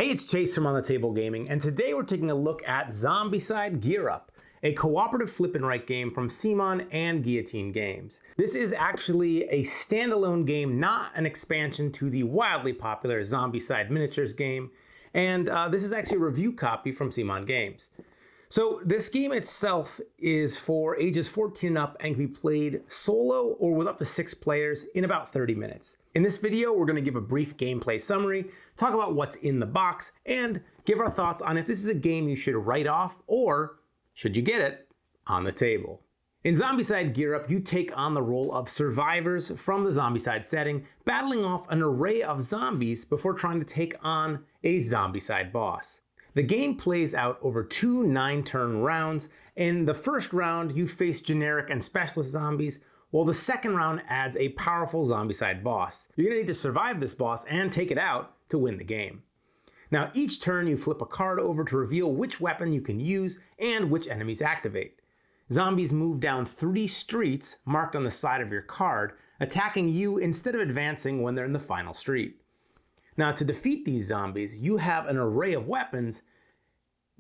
Hey, it's Chase from On the Table Gaming, and today we're taking a look at Zombicide Gear Up, a cooperative flip and write game from CMON and Guillotine Games. This is actually a standalone game, not an expansion to the wildly popular Zombicide miniatures game, and this is actually a review copy from CMON Games. So this game itself is for ages 14 and up and can be played solo or with up to 6 players in about 30 minutes. In this video, we're going to give a brief gameplay summary, talk about what's in the box, and give our thoughts on if this is a game you should write off or should you get it on the table. In Zombicide Gear Up, you take on the role of survivors from the Zombicide setting, battling off an array of zombies before trying to take on a Zombicide boss. The game plays out over 2 9-turn rounds. In the first round, you face generic and specialist zombies, while the second round adds a powerful Zombicide boss. You're going to need to survive this boss and take it out to win the game. Now, each turn you flip a card over to reveal which weapon you can use and which enemies activate. Zombies move down 3 streets marked on the side of your card, attacking you instead of advancing when they're in the final street. Now, to defeat these zombies, you have an array of weapons,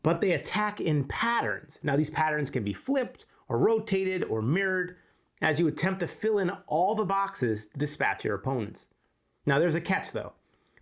but they attack in patterns. Now, these patterns can be flipped or rotated or mirrored as you attempt to fill in all the boxes to dispatch your opponents. Now, there's a catch though.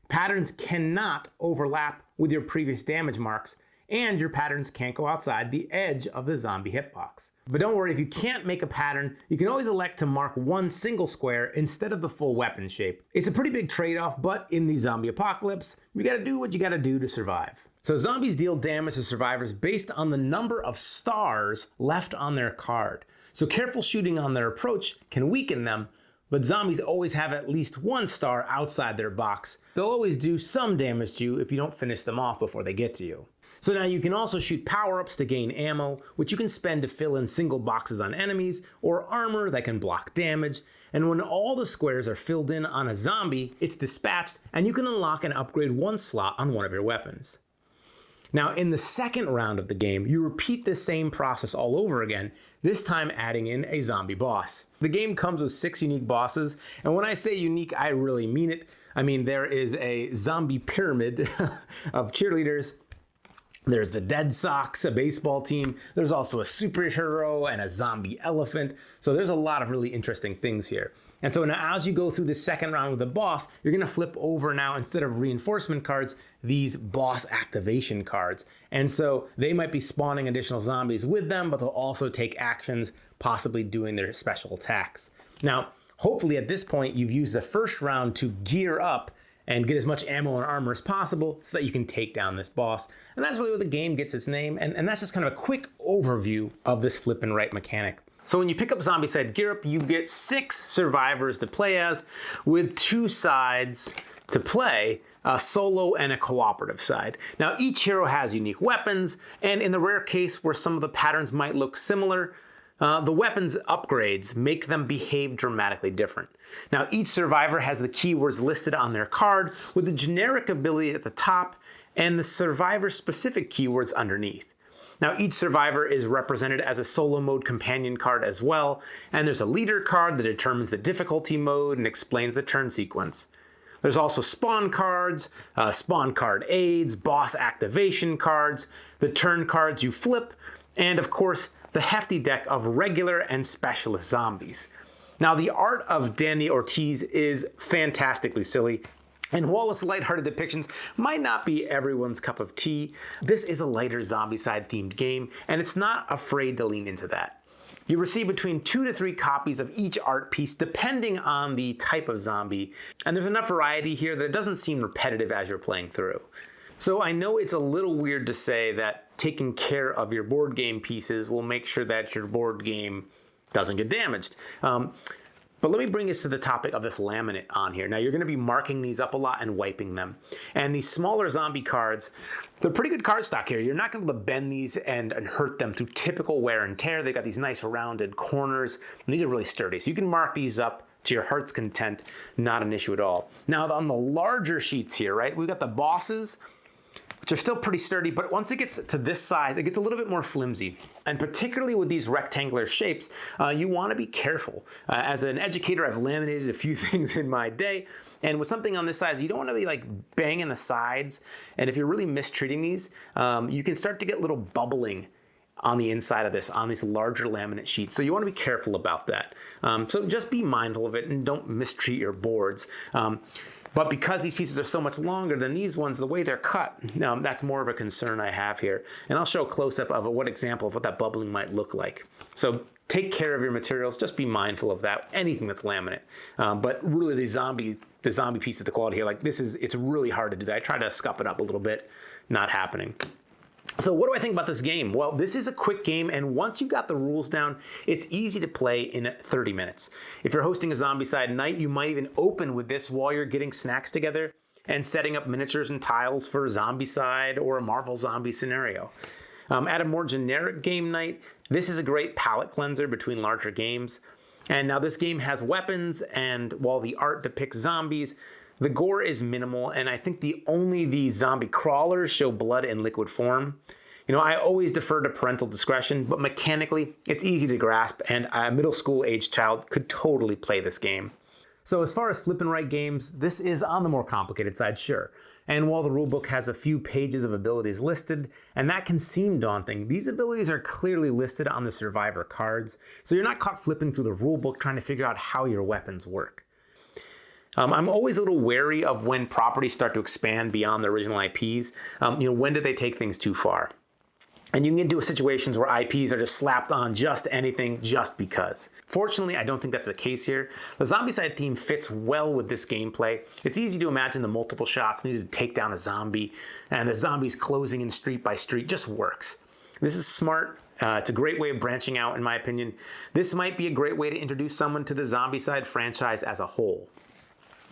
Patterns cannot overlap with your previous damage marks, and your patterns can't go outside the edge of the zombie hitbox. But don't worry, if you can't make a pattern, you can always elect to mark one single square instead of the full weapon shape. It's a pretty big trade-off, but in the zombie apocalypse, you gotta do what you gotta do to survive. So zombies deal damage to survivors based on the number of stars left on their card. So careful shooting on their approach can weaken them, but zombies always have at least 1 star outside their box. They'll always do some damage to you if you don't finish them off before they get to you. So now you can also shoot power-ups to gain ammo, which you can spend to fill in single boxes on enemies, or armor that can block damage. And when all the squares are filled in on a zombie, it's dispatched, and you can unlock and upgrade 1 slot on one of your weapons. Now, in the second round of the game, you repeat the same process all over again, this time adding in a zombie boss. The game comes with 6 unique bosses, and when I say unique, I really mean it. I mean, there is a zombie pyramid of cheerleaders. There's the Dead Sox, a baseball team. There's also a superhero and a zombie elephant. So there's a lot of really interesting things here. And so now as you go through the second round with the boss, you're gonna flip over now, instead of reinforcement cards, these boss activation cards. And so they might be spawning additional zombies with them, but they'll also take actions, possibly doing their special attacks. Now, hopefully at this point, you've used the first round to gear up and get as much ammo and armor as possible so that you can take down this boss. And that's really where the game gets its name, and that's just kind of a quick overview of this flip and write mechanic. So when you pick up Zombicide Gear Up, you get 6 survivors to play as, with 2 sides to play, a solo and a cooperative side. Now each hero has unique weapons, and in the rare case where some of the patterns might look similar, the weapons upgrades make them behave dramatically different. Now each survivor has the keywords listed on their card, with the generic ability at the top and the survivor specific keywords underneath. Now each survivor is represented as a solo mode companion card as well, and there's a leader card that determines the difficulty mode and explains the turn sequence. There's also spawn cards, spawn card aids, boss activation cards, the turn cards you flip, and of course the hefty deck of regular and specialist zombies. Now the art of Danny Ortiz is fantastically silly, and while its lighthearted depictions might not be everyone's cup of tea, this is a lighter Zombicide themed game, and it's not afraid to lean into that. You receive between 2 to 3 copies of each art piece depending on the type of zombie, and there's enough variety here that it doesn't seem repetitive as you're playing through. So I know it's a little weird to say that taking care of your board game pieces will make sure that your board game doesn't get damaged. But let me bring us to the topic of this laminate on here. Now you're gonna be marking these up a lot and wiping them. And these smaller zombie cards, they're pretty good cardstock here. You're not gonna be able to bend these and hurt them through typical wear and tear. They've got these nice rounded corners, and these are really sturdy. So you can mark these up to your heart's content, not an issue at all. Now on the larger sheets here, right, we've got the bosses, which are still pretty sturdy, but once it gets to this size, it gets a little bit more flimsy. And particularly with these rectangular shapes, you want to be careful. As an educator, I've laminated a few things in my day, and with something on this size, you don't want to be like banging the sides. And if you're really mistreating these, you can start to get little bubbling on the inside of this, on these larger laminate sheets. So you want to be careful about that. So just be mindful of it and don't mistreat your boards. But because these pieces are so much longer than these ones, the way they're cut, that's more of a concern I have here. And I'll show a close-up of what example of what that bubbling might look like. So take care of your materials. Just be mindful of that. Anything that's laminate. But really, the zombie pieces, the quality here, like it's really hard to do that. I try to scuff it up a little bit. Not happening. So what do I think about this game? Well, this is a quick game, and once you've got the rules down, it's easy to play in 30 minutes. If you're hosting a Zombicide night, you might even open with this while you're getting snacks together and setting up miniatures and tiles for a Zombicide or a Marvel Zombie scenario. At a more generic game night, this is a great palate cleanser between larger games. And now this game has weapons, and while the art depicts zombies, the gore is minimal, and I think only the zombie crawlers show blood in liquid form. You know, I always defer to parental discretion, but mechanically, it's easy to grasp, and a middle school age child could totally play this game. So as far as flip and write games, this is on the more complicated side, sure. And while the rulebook has a few pages of abilities listed, and that can seem daunting, these abilities are clearly listed on the survivor cards, so you're not caught flipping through the rulebook trying to figure out how your weapons work. I'm always a little wary of when properties start to expand beyond the original IPs. When do they take things too far? And you can get into situations where IPs are just slapped on just anything just because. Fortunately, I don't think that's the case here. The Zombicide theme fits well with this gameplay. It's easy to imagine the multiple shots needed to take down a zombie, and the zombies closing in street by street just works. This is smart. It's a great way of branching out, in my opinion. This might be a great way to introduce someone to the Zombicide franchise as a whole.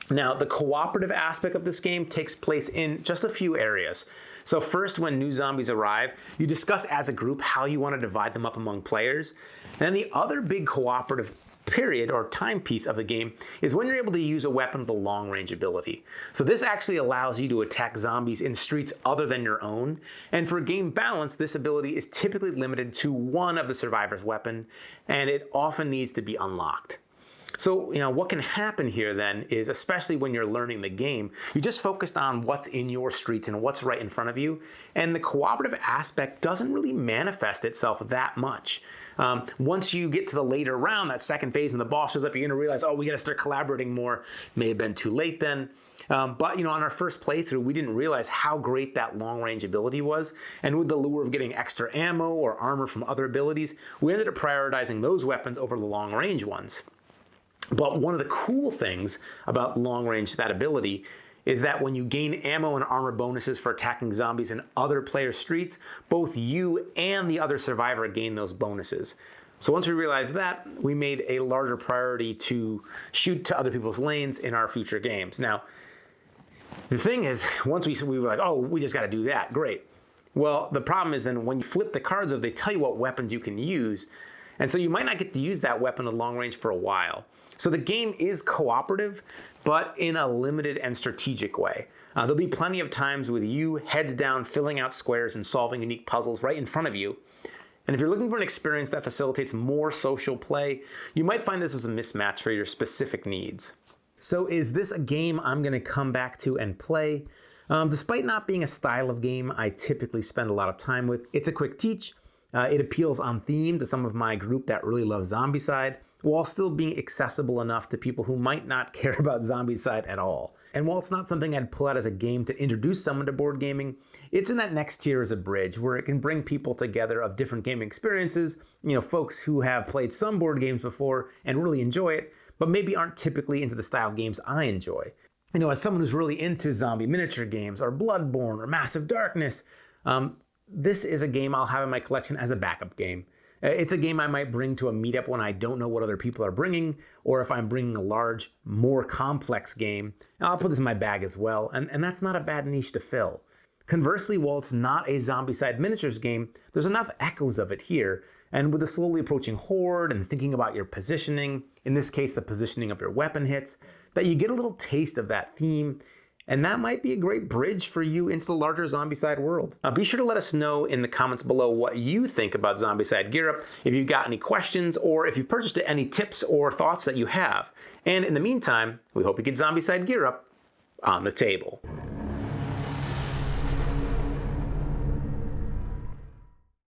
Now, the cooperative aspect of this game takes place in just a few areas. So first, when new zombies arrive, you discuss as a group how you want to divide them up among players. Then the other big cooperative period or timepiece of the game is when you're able to use a weapon with a long-range ability. So this actually allows you to attack zombies in streets other than your own. And for game balance, this ability is typically limited to one of the survivor's weapon, and it often needs to be unlocked. So, what can happen here then is, especially when you're learning the game, you just focused on what's in your streets and what's right in front of you, and the cooperative aspect doesn't really manifest itself that much. Once you get to the later round, that second phase and the boss shows up, you're going to realize, oh, we got to start collaborating more. May have been too late then. But on our first playthrough, we didn't realize how great that long-range ability was. And with the lure of getting extra ammo or armor from other abilities, we ended up prioritizing those weapons over the long-range ones. But one of the cool things about long-range, that ability, is that when you gain ammo and armor bonuses for attacking zombies in other player streets, both you and the other survivor gain those bonuses. So once we realized that, we made a larger priority to shoot to other people's lanes in our future games. Now, the thing is, once we were like, oh, we just got to do that, great. Well, the problem is then when you flip the cards up, they tell you what weapons you can use. And so you might not get to use that weapon at long range for a while. So the game is cooperative, but in a limited and strategic way. There'll be plenty of times with you heads down, filling out squares and solving unique puzzles right in front of you. And if you're looking for an experience that facilitates more social play, you might find this was a mismatch for your specific needs. So is this a game I'm going to come back to and play? Despite not being a style of game I typically spend a lot of time with, it's a quick teach. It appeals on theme to some of my group that really loves Zombicide, while still being accessible enough to people who might not care about Zombicide at all. And while it's not something I'd pull out as a game to introduce someone to board gaming, it's in that next tier as a bridge where it can bring people together of different gaming experiences, folks who have played some board games before and really enjoy it, but maybe aren't typically into the style of games I enjoy. As someone who's really into zombie miniature games or Bloodborne or Massive Darkness, this is a game I'll have in my collection as a backup game. It's a game I might bring to a meetup when I don't know what other people are bringing, or if I'm bringing a large, more complex game. I'll put this in my bag as well, and that's not a bad niche to fill. Conversely, while it's not a Zombicide miniatures game, there's enough echoes of it here, and with the slowly approaching horde and thinking about your positioning, in this case the positioning of your weapon hits, that you get a little taste of that theme, and that might be a great bridge for you into the larger Zombicide world. Be sure to let us know in the comments below what you think about Zombicide Gear Up, if you've got any questions, or if you've purchased it, any tips or thoughts that you have. And in the meantime, we hope you get Zombicide Gear Up on the table.